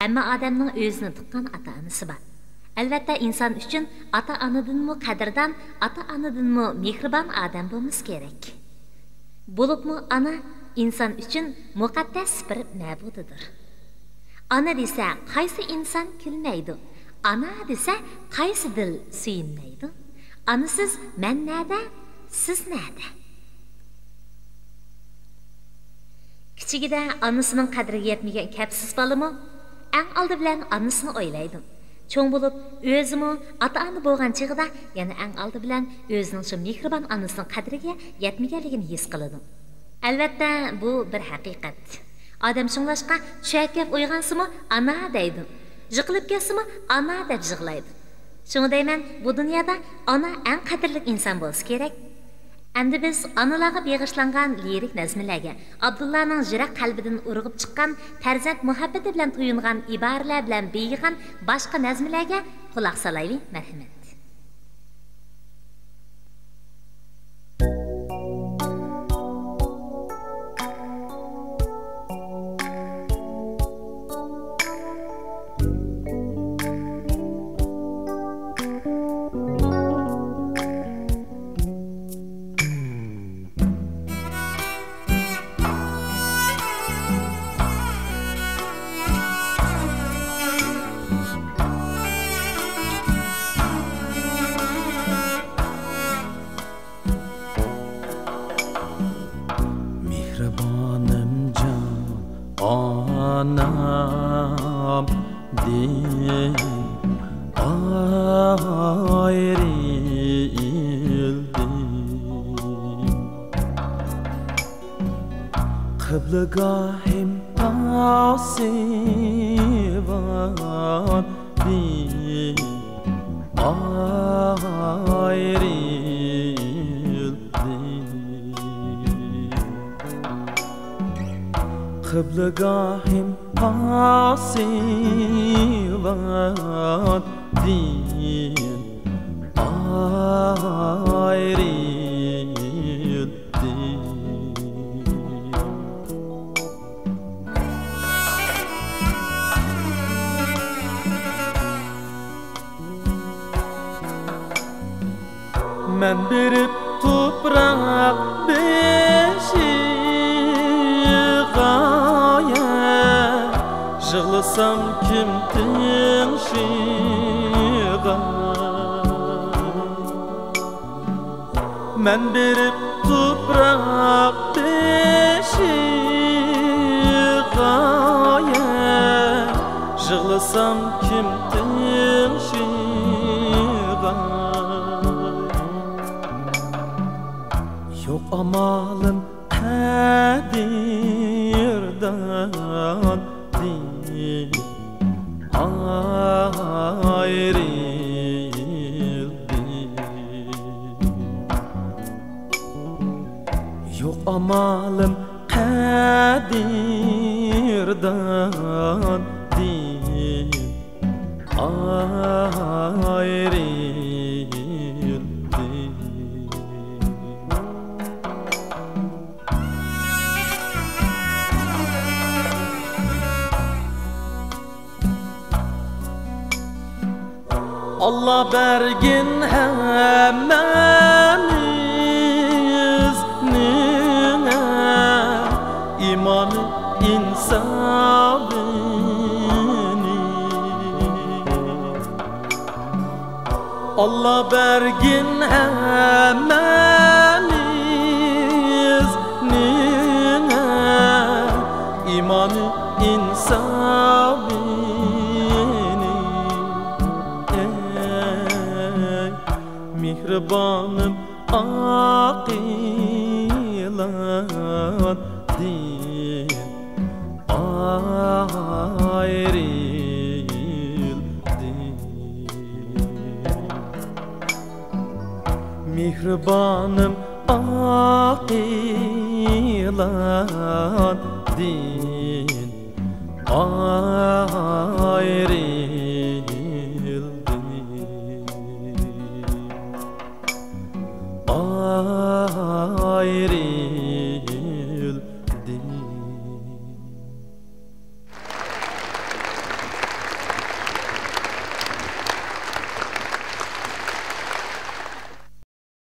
Hamma odamning o'zini tuqqan ota-onasi bor. Albatta inson uchun ota-onadanmi qadrdon, ota-onadanmi mehribon odam bo'lmos kerak. Bo'libmi ana inson uchun muqaddas bir ma'budidir. Ana desa qaysi inson kulmaydi? Ana desa qaysi dil suyunmaydi? Anasiz men nada, siz nada? Kichigida anasining qadriga yetmagan kapsiz bolami eng oldi bilan anasini o'ylaydi. Cho'ng bo'lib, o'zimi ota-ona bo'lgan chig'ida yana eng oldi bilan o'zining shu mehribon onasining qadriga yetmaganligini his qiladi. Albatta, bu bir haqiqat. Odam shunglashqa tushakab o'ygansimi ana deydi. Yiqilib ketsimi ana deb yig'laydi. Shuni deyman, bu dunyoda ona eng qadrli inson bo'lsa kerak. Endi biz analarga beg'ishlangan lirik nazmlarga, Abdullahning jirak qalbidan urg'ib chiqqan farzand muhabbati bilan to'yingan iboralar bilan beyg'an boshqa nazmlarga quloq solaylik, marhamat. Anam din ayrıldım Kıblegahim asivan din Kıblegahim pasivan din ayrıldı Men berip toprak Jığlasam kim tinşiğe Men berip toprak beşiğe Jığlasam kim tinşiğe Yok amalım kadirdan ayrıldı Yok amalım kadirdan değil ayrıldı Allah bergin hemmemiz nine imanı insafini Allah bergin hemmemiz nine imanı insafini Mihribanım akilan din ayrıldı Mihribanım akilan din ayrıldı